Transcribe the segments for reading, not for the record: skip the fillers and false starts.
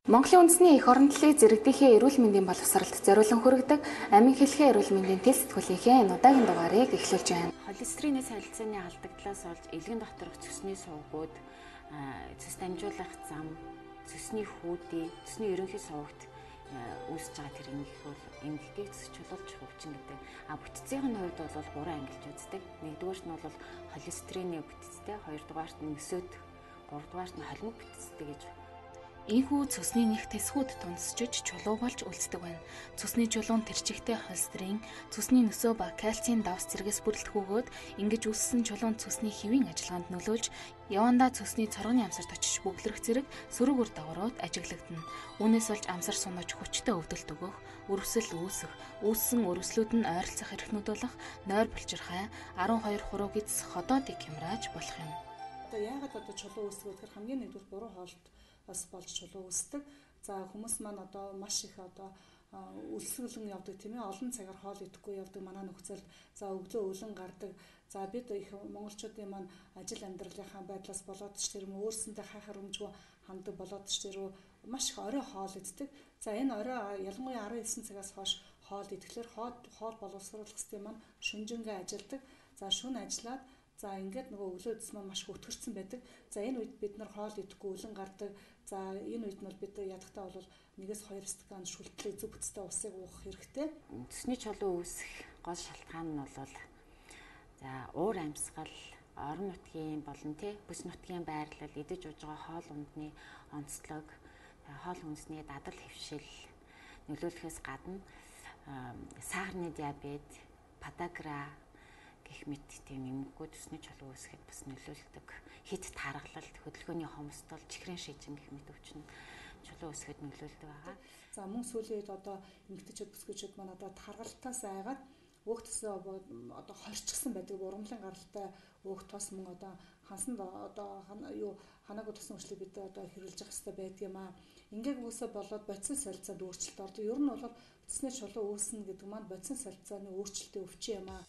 Монголын үндэсний эх орон төлөвийн зэрэгдээхээ эрүүл мэндийн боловсролд зориулан хүргэдэг амин хэлхээ эрүүл мэндийн тест сэтгүүлийнхээ энэ удаагийн дугаарыг эхлүүлж байна. Холестерины солилцооны алдагдлаас олж элгэн доторх цөсний сувгууд, цэс дамжуулах зам, цөсний хүүдий, цөсний ерөнхий сувагт үүсэж байгаа тэр эмгэлгийг цэцчулуулж хөвчин гэдэг. Бүтцийн хувьд бол 3 ангилж үздэг. Нэгдүгээрт нь бол холестерины бүтцтэй, хоёрдугаарт нь өсөд, гуравдугаарт нь холимог бүтцтэй гэж. Ийхүү цусны нэг тэсгүүд тунсчиж чулуу болж үлддэг байна. Цусны чулуун тэрчигтэй холестерин, цусны нөсөө ба кальцийн давс зэрэгс бүрэлдэхүүгөөд ингэж үүссэн чулуун цусны хэвийн ажиллагаанд нөлөөлж, явандаа цусны цоргоны амсарт очиж бүглэрэх зэрэг сөрөг үр дагаврууд ажиглагдана. Үүнээс болж амсар сунаж хүчтэй өвдөлт өгөх, өрөвсөл үүсэх, үүссэн өрөвслүүд нь ойролцох эрхнүүд болох нойр булчирхай, 12 хуруу гиз ходоодыг хямрааж болох юм. Яагаад чулуу үүсгэх гэхээр хамгийн нэгдүгээр буруу хоолт бас болж чулуу үүсдэг. За хүмүүс маань маш их өлсгөлэн явдаг тийм ээ. Олон цагаар хоол идэхгүй явдаг манай нөхцөлд за өглөө өвлөн гардаг. За бид их монголчуудын маань ажил амьдралынхаа байдлаас болоод ч тэр юм өөрсөндөө хайхарамжгүй ханддаг болоод ч тэр маш их орой хоол иддэг. За энэ орой ялангуяа 19 цагаас хойш хоол идэхлээр хоол боловсруулах систем маань шүнжэнгээ ажилдаг. За шүн ажиллаад за ингээд нөгөө өглөө эзэс маань маш хөтгөрцөн байдаг. За энэ үед бид нар хоол идэхгүй өлөн гардаг. За энэ үед нь бол бид ядахтаа бол 1-2 стакан шүлтлээ зөв бүтцтэй усыг уух хэрэгтэй. Цусны чулуу үүсэх гол шалтгаан нь бол за уур амьсгал, орон нутгийн болон бүс нутгийн байрлал, идэж ууж байгаа хоол ундны онцлог, хоол хүнсний дадал хэвшил нөлөөлөхөөс гадна сахарны диабет, подагра гэх мэт тийм эмгэгүүд цусны чулуу үүсгэхэд бас нөлөөлдөг. Хит тархалт, хөдөлгөөний хомсдол, чихрийн шижин гэх мэт өвчин чулуу үүсгэхэд нөлөөлдөг байгаа. За мөн сүүлийн үед эмэгтэйчүүд бүсгүйчүүд маань тархалтаас айгаад өөх төсөө хорчгсан байдаг. Урамлын гаралтай өөх тос мөн хансанд ханаагүй тусан хүчлийг бид хэрэглэж явах хэрэгтэй байдаг юм аа. Ингээд үгүйсээ болоод бодисын солилцоонд өөрчлөлт ордог. Ер нь бол цусны чулуу үүснэ гэдэг маань бодисын солилцооны өөрчлөлтийн өвчин юм аа.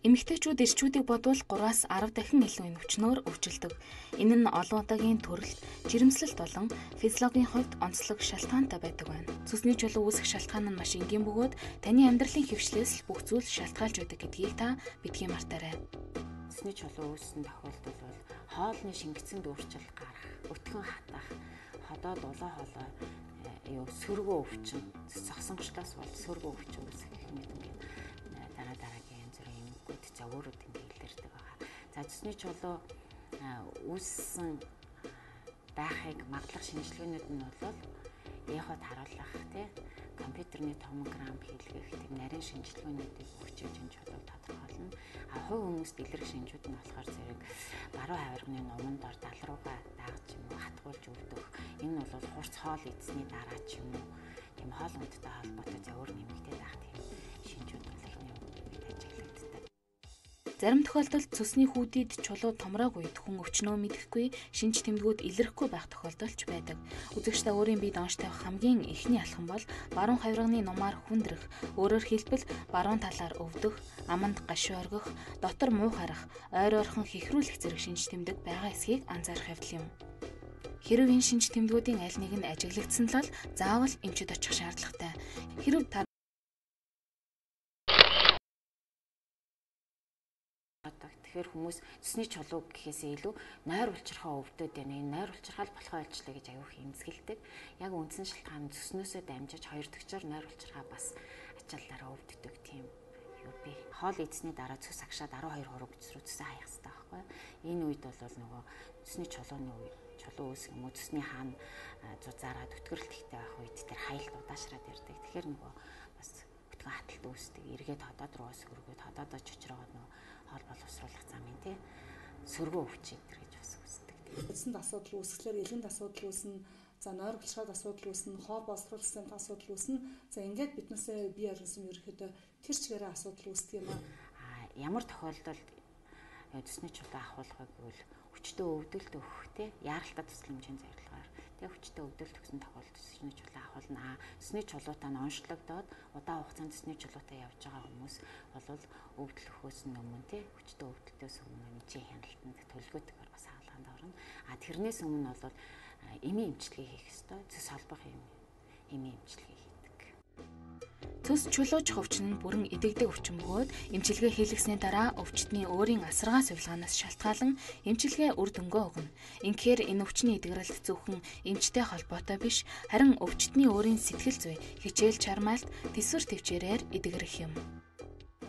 Эмэгтэйчүүд эрчүүдийг бодвол 3-аас 10 дахин илүү өвчнөөр өвчлөдөг. Энэ нь олон удаагийн төрөлт, жирэмслэлт болон физиологийн хувьд онцлог шалтгаантай байдаг байна. Цусны чулуу үүсэх шалтгаан нь маш энгийн бөгөөд таны амьдралын хөвшлээс л бүх зүйл шалтгаалж байдаг гэдгийг та битгий мартаарай. Цусны чулуу үүссэн тохиолдолд бол хоолны шингэцэнд өөрчлөлт гарах, өтгөн хатах, ходоод улаа хоолой сөргөө өвчин, цогсонгочлоос бол сөргөө өвчин үүсэх гэх мэт ингээд дараагийн зүрийн эмгэгүүд за өөрөд ингээд илэрдэг байгаа. За цусны чулуу үүссэн байхыг маглах шинжилгээнүүд нь бол эход харуулах компьютерны томограмм хийлгэх нарийн шинжилгээнүүдийг өгч энэ чулуу тодорхойлно. Хувь хүмүүст илэрх шинжүүд нь болохоор зэрэг баруун хавирганы нуманд ор далрууга даагч юм уу хатгуулж өвдөх. Энэ нь бол хурц хоол идсний дараа ч юм уу тийм хоол ундтай холбоотой зөвөр нэмэгдээд байх тийм шинжүүд бол ихний үед ажиглагддаг. Зарим тохиолдолд цусны хүүдийд чулуу томроог үед хүн өвчнөө мэдэхгүй шинж тэмдгүүд илэрхгүй байх тохиолдолч байдаг. Үзэгчдээ өөрийн биед онш тавих хамгийн ихний алхам бол баруун хавирганы нумаар хүндрэх, өөрөөр хэлбэл баруун талаар өвдөх, аманд гашуу оргих, дотор муу харах, ойр ойрхон хэхрүүлэх зэрэг шинж тэмдэг байгаа эсхийг анзаарах явдал юм. Хэрв энэ шинж тэмдгүүдийн аль нэг нь ажиглагдсан л заавал эмчид очих шаардлагатай. Хэрв Тэгэхээр хүмүүс цусны чулуу гэхээсээ илүү нойр булчирхай өвдөд байна. Энэ нойр булчирхай болохоо ойлчлаа гэж аюух эмзэгэлдэг. Яг үндсэн шалтгаан цуснөөсөө дамжиж хоёр дахьчаар нойр булчирхай бас ачааллаараа өвддөг тийм юу би. Хоол идсний дараа цус агшаад 12 хуруу гиз рүү цусаа хаях хэрэгтэй байхгүй. Энэ үед бол нөгөө цусны чулууны чулуу үүсэх юм уу цусны хаана зузаараад өтгөрөлт ихтэй байх үед тэр хайлт удаашраад ярддаг. Тэгэхээр нөгөө бас өтгөн хаталт үүсдэг. Эргээд ходоод руугаас өргөд ходоодоо чочроогоод нөгөө хоол боловсруулах замын сөргөө өвчин гэж бас үздэг. Эцэнд асуудал үүсгэлээр элэнд асуудал үүснэ, за нойр булчирхайд асуудал үүснэ, хоол боловсруулах системд асуудал үүснэ. За ингээд биднээсээ бие организм ерөөхдөө тэр чигээрээ асуудал үүсдэг юм аа. Ямар тохиолдолд цусны чулуу ахуулгыг гэвэл хүчтэй өвдөлт өгөх яаралтай тусламжийн зорилгоор хүчтэй өвдөлт өгсөн тохиолдолд цусны чулуу ахуулна. Цусны чулуутай нь онцлогдоод удаан хугацаанд цусны чулуутай явж байгаа хүмүүс бол өвдөл өхөөс өмнө хүчтэй өвдөлтөөс өмнө эмчийн хяналтанд төлөвлөгөөтэйгээр бас хаалганд орно. Тэрнээс өмнө бол эмийн эмчилгээ хийх ёстой. Цус холбох эмийн эмчилгээ хийдэг. Цус чулууж өвчин нь бүрэн идэгдэг өвчин бөгөөд эмчилгээ хийлгэсний дараа өвчтний өөрийн асаргаа сувилгаанаас шалтгаалan эмчилгээ үр дүнгөө өгнө. Ингэхээр энэ өвчний идэгрэлт зөвхөн эмчтэй холбоотой биш, харин өвчтний өөрийн сэтгэл зүй, хичээл чармайлт, тэсвэр төвчээрээр идэгрэх юм.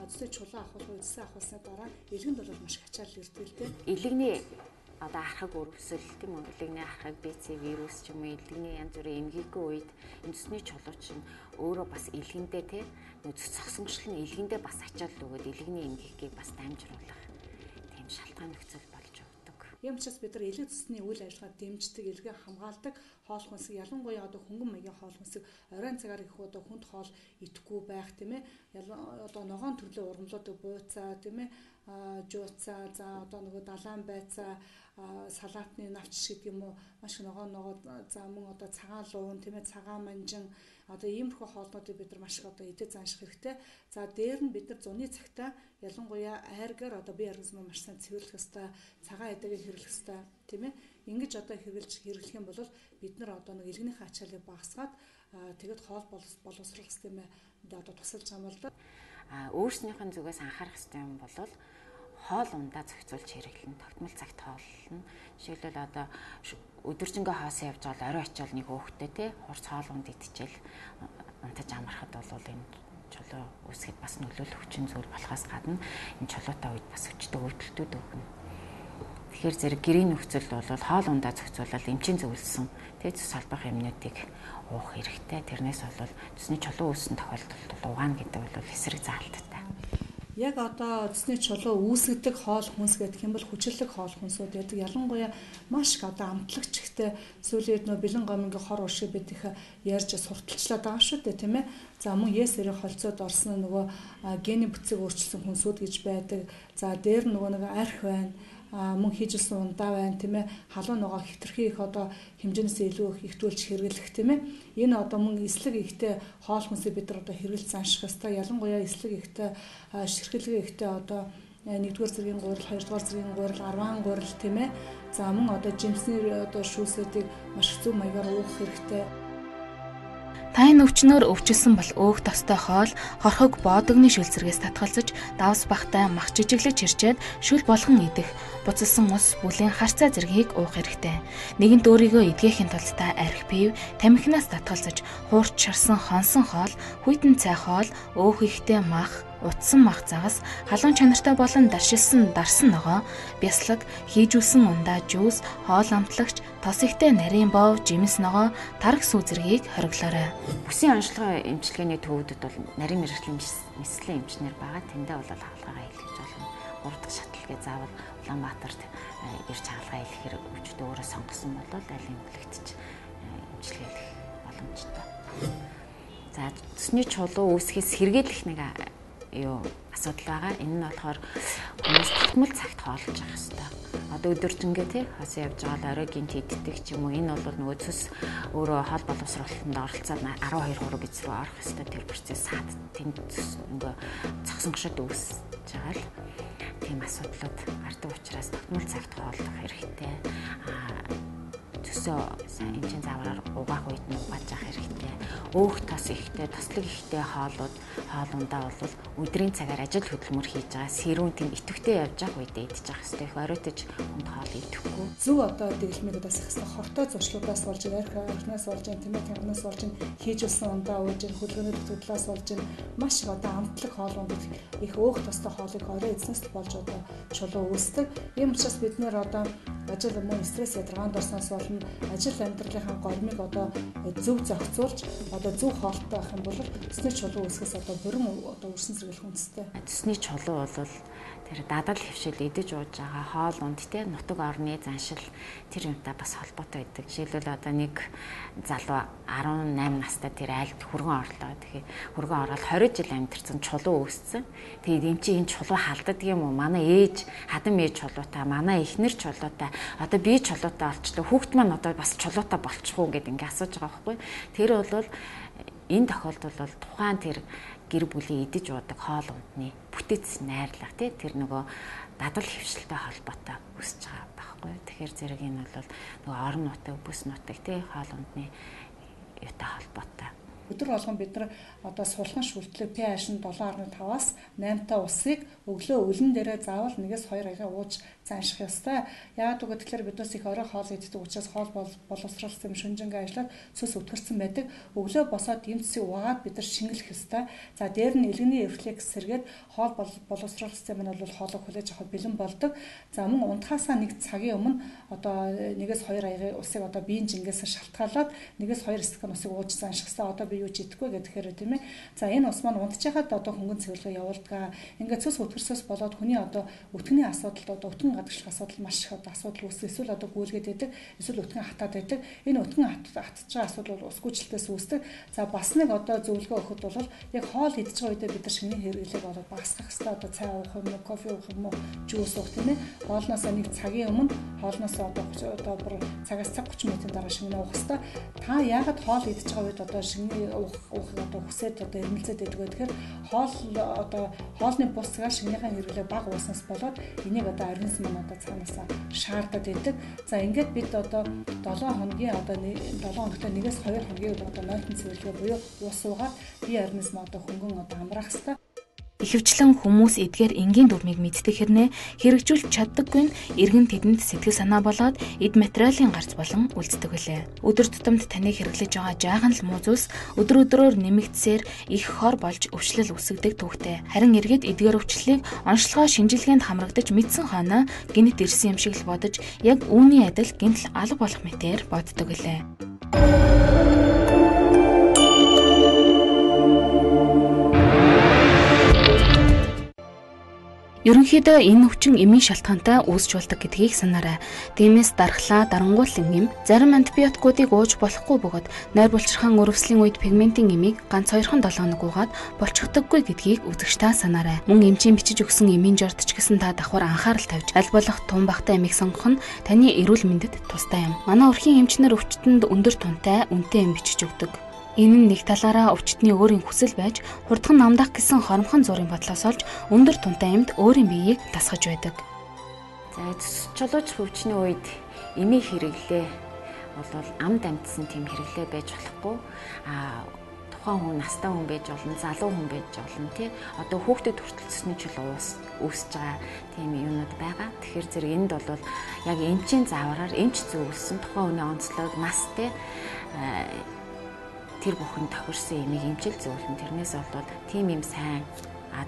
Цусны чулуу авахлгүй цусаа авахсны дараа илгэнд бол маш ачаал ирдэг л дээ. Илгэний одоо архаг өрөвсөл тийм үү, илгэний архаг БЦ вирус ч юм уу, илгэний янз бүрийн эмгэггүй үед энэ цусны чулууч нь өөрөө бас илгэндээ тий цус цогсомжлол нь илгэндээ бас ачаал өгөөд илгэний эмгэгийг бас дамжруулах тийм шалтгаан нөхцөл болж өгдөг. Ийм учраас бид нар илэг цусны үйл ажиллагаа дэмждэг, илгээ хамгаалдаг хоол хүнсийг ялангуяа одоо хөнгөн маягийн хоол хүнсийг оройн цагаар их одоо хүнд хоол идэхгүй байх тийм ээ. Одоо ногоон төрлийн ургамлууд бууцаа тийм ээ, жууцаа, за одоо нөгөө далайн байцаа, салаатны навч гэдэг юм уу, маш ногоо за мөн одоо цагаан луун тийм ээ, цагаан манжин одоо иймэрхүү хоолнуудыг бид нар маш их одоо идэж занших хэрэгтэй. За дээр нь бид нар зуны цагтаа ялангуяа айргаар одоо бие организм маш сайн цэвэрлэх ёстой, цагаан эдэгийг хэрэглэх ёстой тийм ээ. Ингэж одоо хэрэглэх юм бол бид нар одоо нэг илгнийхээ ачааллыг багасгаад тэгэд хоол боловсрох системээ одоо тусалж байгаа бол өөрснийхэн зүгээс анхаарах хэрэгтэй юм бол хоол ундаа зохицуулж хэрэглэн тогтмол цагт хооллно. Жишээлбэл одоо өдөржингөө хоосон явж байгаа орой ачаал нэг өөхтэй тий хурц хоол унд идчихэл унтаж амархад бол энэ чулуу үүсгэд бас нөлөөлөх хүчин зүйл болохоос гадна энэ чулуутай үед бас өчтөг өвдөлтүүд өгнө. Тэгэхээр зэрэг гэрийн нөхцөл бол хоол ундаа зохицуулаад эмчийн зөвлөсөн тий цус холбох юмнуудыг уух хэрэгтэй. Тэрнээс бол цусны чулуу үүссэн тохиолдолд угаана гэдэг бол эсрэг заалттай. Яг одоо цусны чулуу үүсгдэг хоол хүнс гэдэг юм бол хүчлэг хоол хүнсүүд байдаг. Ялангуяа маш их одоо амтлагч ихтэй сүүлийн нөө бэлэн гомгийн хор уршиг бид их ярьж сурталчлаад байгаа шүү дээ тийм ээ. За мөн ЕС-ийн холцоод орсон нөгөө гений бүтцийг өөрчилсөн хүнсүүд гэж байдаг. За дээр нөгөө нэг арх байна. Мөн хийжсэн ундаа байна тийм ээ, халуун ногоо хитрхи их одоо хэмжээнээс илүү их ихтүүлж хэрэглэх тийм ээ. Энэ одоо мөн эслэг ихтэй хоол хүнсийг бид нар одоо хэрэглэж занших ёстой. Ялангуяа эслэг ихтэй ширхэлгээ ихтэй одоо 1-р зэргийн гурил, 2-р зэргийн гурил, арван гурил тийм ээ. За мөн одоо жимсний одоо шүүсүүдийг маш зөв маягаар уух хэрэгтэй. Та энэ өвчнөөр өвчлсөн бол өөх тостой хоол, хорхог боодогны шүлзэргээс татгалзаж, давс бахтай мах жижиглэж ирчээд шүл болгон идэх, буцалсан ус, бүлийн харцаа зэргийг уух хэрэгтэй. Нэгэнт өөрийгөө эдгэхийн тулд та арх пив, тамхинаас татгалзаж, хуурч шарсан хонсон хоол, хүйтэн цай хоол, өөх ихтэй мах, утсан мах загас, халуун чанартай болон даршилсан дарсан ногоо, бяслаг, хийжүүлсэн ундаа жүүс, хоол амтлагч, тос ихтэй нарийн бов, жимс ногоо, тарх сүү зэргийг хориглоорой. Бүсийн онцлогын эмчилгээний төвүүдэд бол нарийн мэргэжлийн мэслийн эмчнэр байгаа. Тэндээ бол хаалгаа илгээж болно. 3 дахь шатлалгээ заавал Улаанбаатарт ирж хаалгаа илгэхээр өвчтөө өөрөө сонгосон бол аль эмнэлэгтч эмчилгээх боломжтой. За цусны чулуу үүсгэхээс сэргийлэх нэг асуудал байгаа. Энэ нь болохоор хүмүүс тогтмол цагт хооллож явах хэрэгтэй. Одоо өдөржингөө тий хасаа явж байгаа орой гинт иддэг ч юм уу. Энэ бол нөгөө цус өөрөө хоол боловсруулалтанд оролцоод 12 хураг биз рүү орох хэрэгтэй. Тэр процесс саад тэнд цус нөгөө цогсонгошод үүсэж байгаа л тийм асуудлууд гардаг учраас тогтмол цагт хооллох хэрэгтэй. Цусоо сайн эмчийн заавраар угаах үед нь угааж явах хэрэгтэй. Өөх тос ихтэй, тослог ихтэй хоолундаа бол өдрийн цагаар ажил хөдөлмөр хийж байгаа сэрүүн тийм идэвхтэй явж байгаа үед идэж явах хэрэгтэй. Оройтож хүнд хоол идэхгүй. Зөв одоо дэглэмийг удаас их хэвээр хортой зуршлуудаас болж архинаас болж тэмээ тангнаас болж хийжүүлсэн ундаа ууж хөлгөөний төдлөөс болж маш их одоо амтлаг хоолунд их өөх тостой хоолыг орой эзнээс болж одоо чулуу үүсдэг. Ийм учраас бид нэр одоо ажил мөн стресс ядаргаанд орсноос болон ажил амьдралынхаа гормыг одоо зөв зохицуулж одоо зөв хоолтой байх юм бол цусны чулуу үүсгэс одоо бүрэн одоо үрсэн зэрэглэх үндэстэй. Цусны чулуу бол тэр дадал хөвшил идэж ууж байгаа хоол унд те нутаг орны заншил тэр юмтай бас холбоотой байдаг. Жишээлбэл одоо нэг залуу 18 настай тэр айлд хөргөн орлоо. Тэгэхээр хөргөн ороод 20 жил амьдэрсэн чулуу үүссэн. Тэгээд эм чи энэ чулуу халддаг юм уу? Манай ээж хадам ээж чулуутай, манай эхнэр чулуутай. Одоо би чулуутай олчлоо. Хүүхд маань одоо бас чулуутай болчих уу гэд ингээ асууж байгаа байхгүй. Тэр бол энэ тохиолдолд бол тухайн тэр гэр бүлийн идэж уудаг хоол ундны бүтээц найрлага тий тэр нөгөө дадал хөвшилтэй холбоотой үүсэж байгаа байхгүй. Тэгэхээр зэрэг энэ бол нөгөө орон нутаг, бүс нутаг тий хоол ундны юутай холбоотой. Өдөр болгон бид нар одоо сулхан шүлтлэг pH 7.5-аас 8-та усыг өглөө өлөн дээрээ заавал 1-2 аягаа ууж занших ёстой. Яагаад гэвэл тэгэхээр бидээс их орой хоол иддэг учраас хоол боловсрол систем шүнжэнгээ ажиллаад цус өтгөрсөн байдаг. Өглөө босоод эм цэсийг угаад бид нар шингэлэх ёстой. За дээр нь элгэний рефлекс сэргээд хоол боловсрол систем нь бол хоолыг хүлээж авах бэлэн болдог. За мөн унтахаасаа 1 цагийн өмнө одоо 1-2 аягын усыг одоо биеийн жингээс шалтгаалаад 1-2 стакан усыг ууж занших ёстой. Одоо юу ч идэхгүй гэхээр тийм ээ. За энэ ус маань унтж байхад одоо хөнгөн цэвэрлэгээ явуулдаг. Ингээд цус өтгөрсөөс болоод хүний одоо өтгөний асуудал одоо өтгөн гадагшлах асуудал маш их одоо асуудал үүсэх. Эсвэл одоо гүйлгээд байдаг, эсвэл өтгөн хатаад байдаг. Энэ өтгөн хатж байгаа асуудал бол ус гүйцэлтээс үүсдэг. За бас нэг одоо зөвлөгөө өгөхөд бол яг хоол идэж байгаа үедээ бид нар шинийн хэрэглээг болоод багасгах хэрэгтэй. Одоо цай уух юм уу, кофе уух юм уу, жуус уух тийм ээ. Хоолноос 1 цагийн өмнө хоолноос одоо бүр цагаас цаг 30 минутын дараа шинэ уух хэрэгтэй. Та яагаад хоол идэж байгаа үед одоо шинэ уух одоо хүсээд одоо эрмэлзээд байдаг вэ гэхээр хоол одоо хоолны бус цагаар шинийхэн хэрэглээ бага ууснаас болоод энийг одоо организм маань одоо цаанаасаа шаардаад байдаг. За ингээд бид одоо 7 хоногийн одоо 7 хоногтой 1-2 хоногийн одоо нойтон цэвэрлэгээ буюу ус уугаад бие организм одоо хөнгөн одоо амраах хэрэгтэй. Ихэвчлэн хүмүүс эдгээр энгийн дүрмийг мэддэг хэрнээ хэрэгжүүлж чаддаггүй нь эргэн тэдэнд сэтгэл санаа болоод эд материалын гарц болон үлддэг билээ. Өдөр тутамд таны хэрэглэж байгаа жаахан л муу зүйлс өдөр өдрөөр нэмэгдсээр их хор болж өвчлөл үүсгдэг төвхтэй. Харин эргээд эдгээр өвчлөлийг онцлогоо шинжилгээнд хамрагдаж мэдсэн хойно гинт ирсэн юм шиг л бодож яг үүний адил гинт алга болох мэтээр боддог билээ. Ерөнхийдөө энэ өвчин эмийн шалтгаантай үүсч болдог гэдгийг санаарай. Тиймээс дархлаа, дарангуулын эм, зарим антибиотикуудыг ууж болохгүй бөгөөд нойр булчирхаан өрөвслийн үед пигментийн эмийг ганц 2-7 хоног уугаад болчихдоггүй гэдгийг үзэгч та санаарай. Мөн эмчийн бичиж өгсөн эмийн жорд ч гэсэн та давхар анхаарал тавьж аль болох тун багтай эмийг сонгох нь таны эрүүл мэндэд тустай юм. Манай өрхийн эмчнэр өвчтөнд өндөр тунтай, үнэтэй эм бичиж өгдөг. Энэ нь нэг талаараа өвчтний өөрийн хүсэл байж хурдхан намдах гэсэн хоромхон зургийн бодлоос олж өндөр тунтай эмд өөрийн биеийг дасгаж байдаг. За чулууч хөвчний үед эмийн хэрэглээ бол амд амтсан тийм хэрэглээ байж болохгүй. Тухайн хүн настай хүн байж болно, залуу хүн байж болно тий. Одоо хүүхдэд хүртэл цэсний чулуу үүсэж байгаа тийм юмнууд байгаа. Тэгэхээр зэрэг энд бол яг эмчийн заавараар эмч зөвлөсөн тухайн хүний онцлог, нас тий тэр бүхэн тохирсон эмийг эмчил зөвлөн. Тэрнээс бол тийм юм сайн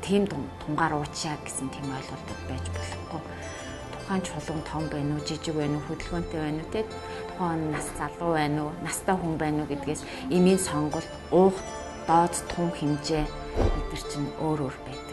тийм тунгаар уучаа гэсэн тийм ойлголт байж болохгүй. Тухайн чулуун том байна уу, жижиг байна уу, хөдөлгөөнтэй байна уу, тухайн нас залуу байна уу, настай хүн байна уу гэдгээс эмийн сонголт, уух доод тун хэмжээ эдгээр чинь өөр байдаг.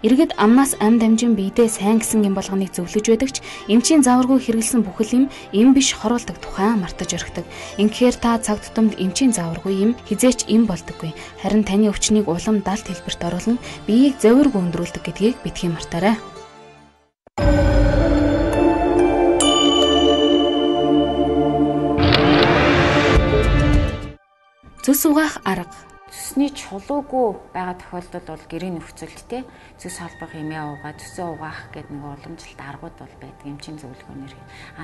Иргэд амнаас ам дамжин биедээ сайн гэсэн юм болгоныг зөвлөж байдаг ч эмчийн зааваргүй хэрэглэсэн бүхэл эм биш хоруулдаг тухай мартаж орхидог. Ингэхээр та цаг тутамд эмчийн зааваргүй эм хизээч эм болдоггүй. Харин таны өвчнийг улам далд хэлбэрт оруулан биеийг зовиргүй өндрүүлдэг гэдгийг битгий мартаарай. Цус угаах арга. Цусны чулуугүй байгаа тохиолдолд бол гэрийн нөхцөлдтэй цус холбох хэмээ угаа, цусаа угаах гэдэг нэг уламжлалт аргууд бол байдаг эмчийн зөвлөгөөнөр.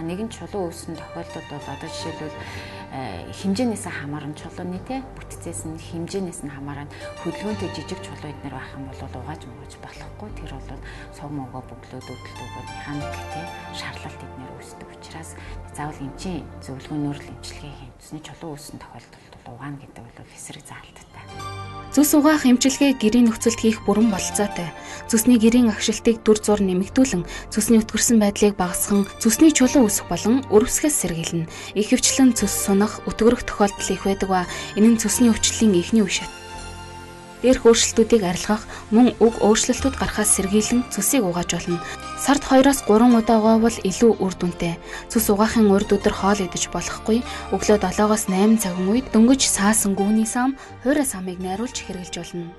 Нэгэн чулуу үүссэн тохиолдолд бол одоо жишээлбэл хэмжээнээс хамааран чулууны бүтцээс нь хэмжээнээс нь хамааран хөдөлгөөнтэй жижиг чулуу эднэр байх юм бол угааж болохгүй. Тэр бол сог могоо бөглөөд өдөлтөөгөөд механик шаарлалт эднэр үүсдэг учраас заавал эмчийн зөвлөгөөнөөр л эмчилгээ хийн. Цусны чулуу үүссэн тохиолдолд угаана гэдэг бол эсрэг заалттай. Цус угаах эмчилгээ гэрийн нөхцөлд хийх бүрэн бололцоотой. Цусны гэрийн агшилтыг дүр зур нэмэгдүүлэн, цусны өтгөрсөн байдлыг багасган, цусны чулуу үүсэх болон өрөвсгөөс сэргийлнэ. Ихэвчлэн цус сунах, өтгөрөх тохиолдол их байдаг ба энэ нь цусны өвчлөлийн эхний үе шат. Дээрх өөрчлөлтүүдийг арилгах, мөн уг өөрчлөлтүүд гарахаас сэргийлэн цусыг угааж болно. Сард 2-3 удаа угаавал илүү үр дүнтэй. Цус угаахын урд өдөр хоол идэж болохгүй. Өглөө 7-8 цагийн үед дөнгөж саасан гүүний сам, хуурай самыг найруулж хэрэглэж болно.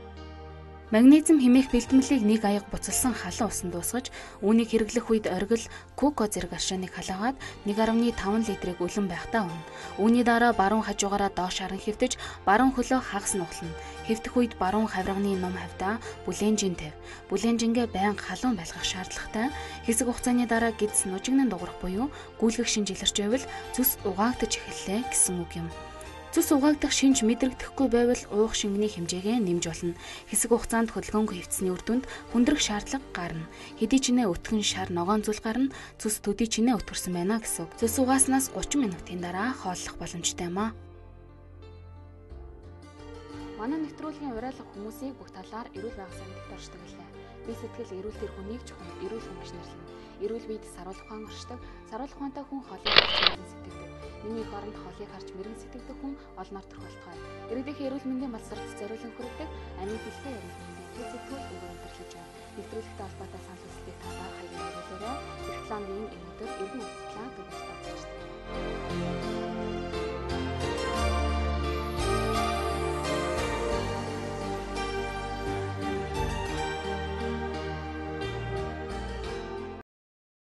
Магнезиум хэмээх бэлтгэлийг нэг аяга буцалсан халуун усан дуусгаж, үүнийг хэрэглэх үед оргил коко зэрэг аршааныг халаагаад 1.5 литрийг өлөн байхдаа унана. Үүний дараа баруун хажуугаараа доош харан хэвтэж, баруун хөлөө хагас нуглана. Хэвтэх үед баруун хавирганы ном хавьдаа бүлэнжин тавь. Бүлэнжингээ байнга халуун байлгах шаардлагатай. Хэсэг хугацааны дараа гидс нужигнан дуурах буюу гүйлгэх шинж илэрч байвал цус угаагдаж эхэллээ гэсэн үг юм. Цус угаагдах шинж мэдрэгдэхгүй байвал уух шингэний хэмжээгээ нэмж болно. Хэсэг хугацаанд хөдөлгөөнгүй хэвтсэний үр дүнд хүндрэх шаардлага гарна. Хэдий чинээ өтгөн шар ногоон зүйл гарна, цус төдий чинээ өтгөрсөн байна гэсэн үг. Цус угааснаас 30 минутын дараа хооллох боломжтой юм аа. Манай нэвтрүүлгийн уриалга хүмүүсийг бүх талаар эрүүл байгаль санагдагт оршдог гэлээ. Би сэтгэл эрүүл төр хүнийг чухал эрүүл хүн гэж нэрлэнэ. Эрүүл биед саруулах ухаан оршдог. Саруулах ухаантай хүн холыг харж мэрэн сэтгэдэг. Миний их оронд холыг харж мэрэн сэтгэдэг хүн олноор төрхөлтгой. Иргэдийн эрүүл мэндийн боловсролд зориулан хүргэдэг амийн бэлтгэл эрүүл мэндийн төв сэтгүүл өгөөмөрлөж байна. Нэвтрүүлэгтэй холбоотой санал хүсэлтийг та бага хаягаар өгөөрэй. Эх 7 өдрийн өнөөдөр эргэн устгалаа гэж бодож байна.